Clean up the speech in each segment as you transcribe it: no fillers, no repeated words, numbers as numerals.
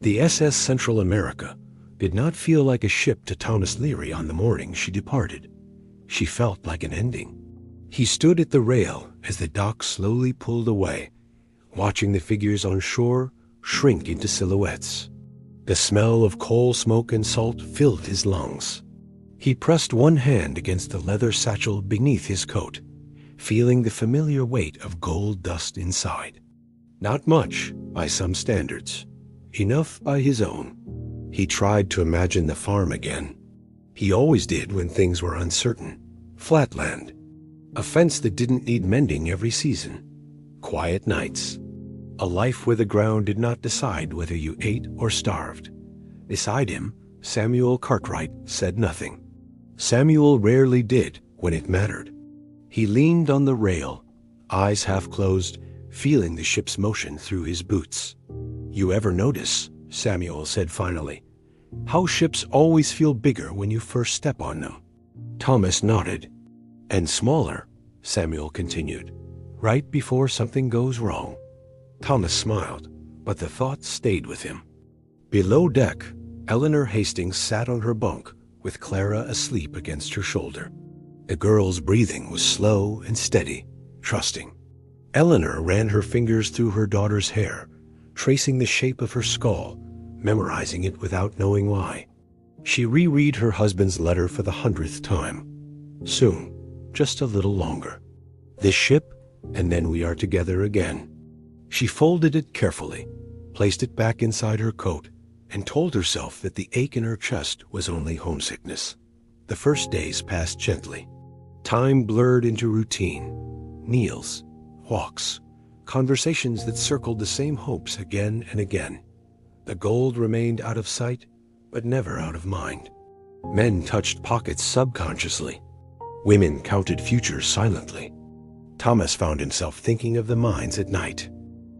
The SS Central America did not feel like a ship to Thomas Leary on the morning she departed. She felt like an ending. He stood at the rail as the dock slowly pulled away, watching the figures on shore shrink into silhouettes. The smell of coal smoke and salt filled his lungs. He pressed one hand against the leather satchel beneath his coat, feeling the familiar weight of gold dust inside. Not much by some standards, enough by his own. He tried to imagine the farm again. He always did when things were uncertain. Flatland. A fence that didn't need mending every season. Quiet nights. A life where the ground did not decide whether you ate or starved. Beside him, Samuel Cartwright said nothing. Samuel rarely did when it mattered. He leaned on the rail, eyes half closed, feeling the ship's motion through his boots. "You ever notice," Samuel said finally, "how ships always feel bigger when you first step on them?" Thomas nodded. "And smaller," Samuel continued, "right before something goes wrong." Thomas smiled, but the thought stayed with him. Below deck, Eleanor Hastings sat on her bunk with Clara asleep against her shoulder. The girl's breathing was slow and steady, trusting. Eleanor ran her fingers through her daughter's hair, tracing the shape of her skull, memorizing it without knowing why. She reread her husband's letter for the 100th time. Soon, just a little longer. This ship, and then we are together again. She folded it carefully, placed it back inside her coat, and told herself that the ache in her chest was only homesickness. The first days passed gently. Time blurred into routine. Meals, walks, conversations that circled the same hopes again and again. The gold remained out of sight, but never out of mind. Men touched pockets subconsciously. Women counted futures silently. Thomas found himself thinking of the mines at night.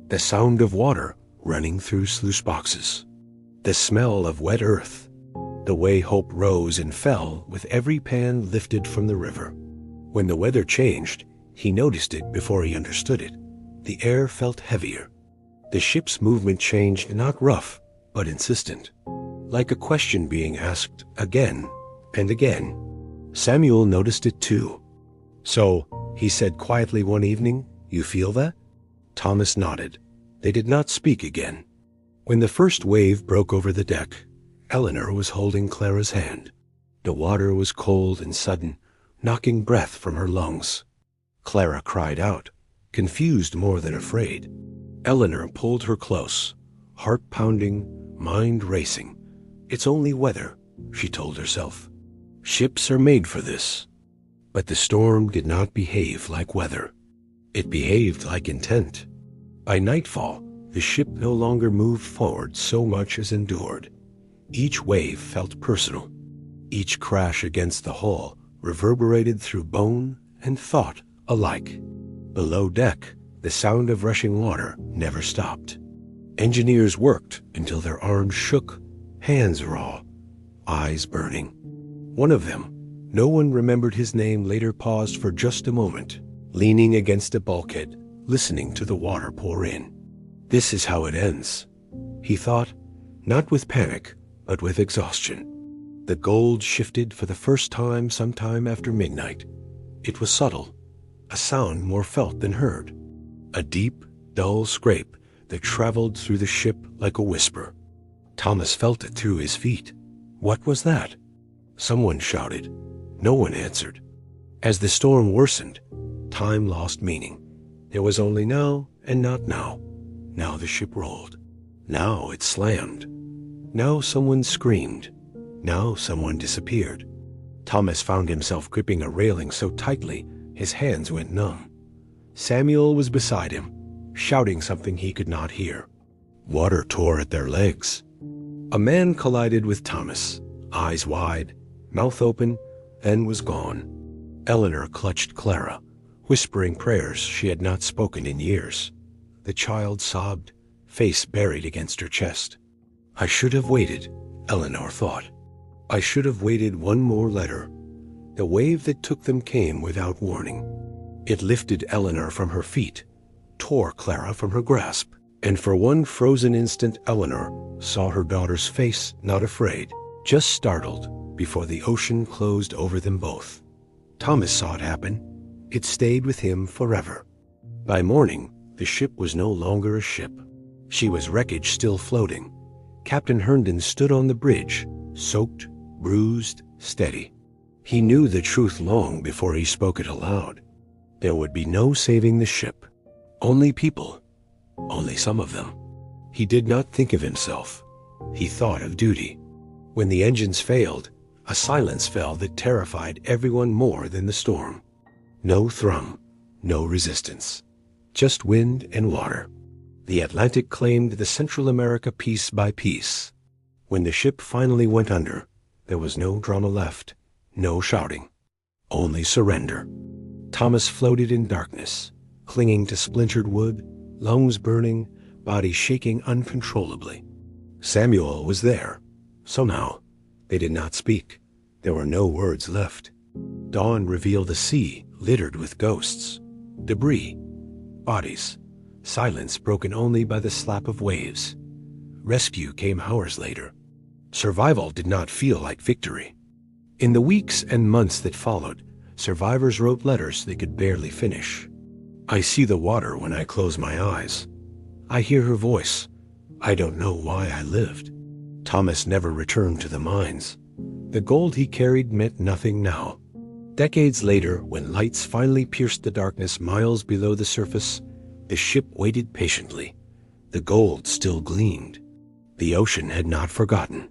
The sound of water running through sluice boxes. The smell of wet earth. The way hope rose and fell with every pan lifted from the river. When the weather changed, he noticed it before he understood it. The air felt heavier. The ship's movement changed, not rough, but insistent. Like a question being asked again and again. Samuel noticed it too. "So," he said quietly one evening, "you feel that?" Thomas nodded. They did not speak again. When the first wave broke over the deck, Eleanor was holding Clara's hand. The water was cold and sudden, knocking breath from her lungs. Clara cried out, confused more than afraid. Eleanor pulled her close, heart pounding, mind racing. "It's only weather," she told herself. "Ships are made for this." But the storm did not behave like weather. It behaved like intent. By nightfall, the ship no longer moved forward so much as endured. Each wave felt personal. Each crash against the hull reverberated through bone and thought alike. Below deck, the sound of rushing water never stopped. Engineers worked until their arms shook, hands raw, eyes burning. One of them, no one remembered his name, later paused for just a moment, leaning against a bulkhead, listening to the water pour in. "This is how it ends," he thought, not with panic, but with exhaustion. The gold shifted for the first time sometime after midnight. It was subtle, a sound more felt than heard. A deep, dull scrape that traveled through the ship like a whisper. Thomas felt it through his feet. What was that? Someone shouted. No one answered. As the storm worsened, time lost meaning. There was only now and not now. Now the ship rolled. Now it slammed. Now someone screamed. Now someone disappeared. Thomas found himself gripping a railing so tightly his hands went numb. Samuel was beside him, shouting something he could not hear. Water tore at their legs. A man collided with Thomas, eyes wide, mouth open, then was gone. Eleanor clutched Clara, whispering prayers she had not spoken in years. The child sobbed, face buried against her chest. I should have waited, Eleanor thought. I should have waited one more letter. The wave that took them came without warning. It lifted Eleanor from her feet, tore Clara from her grasp. And for one frozen instant, Eleanor saw her daughter's face, not afraid, just startled, before the ocean closed over them both. Thomas saw it happen. It stayed with him forever. By morning, the ship was no longer a ship. She was wreckage still floating. Captain Herndon stood on the bridge, soaked, bruised, steady. He knew the truth long before he spoke it aloud. There would be no saving the ship. Only people. Only some of them. He did not think of himself. He thought of duty. When the engines failed, a silence fell that terrified everyone more than the storm. No thrum, no resistance. Just wind and water. The Atlantic claimed the Central America piece by piece. When the ship finally went under, there was no drama left, no shouting. Only surrender. Thomas floated in darkness, clinging to splintered wood, lungs burning, body shaking uncontrollably. Samuel was there. Somehow, they did not speak. There were no words left. Dawn revealed a sea littered with ghosts, debris, bodies, silence broken only by the slap of waves. Rescue came hours later. Survival did not feel like victory. In the weeks and months that followed, survivors wrote letters they could barely finish. I see the water when I close my eyes. I hear her voice. I don't know why I lived. Thomas never returned to the mines. The gold he carried meant nothing now. Decades later, when lights finally pierced the darkness miles below the surface, the ship waited patiently. The gold still gleamed. The ocean had not forgotten.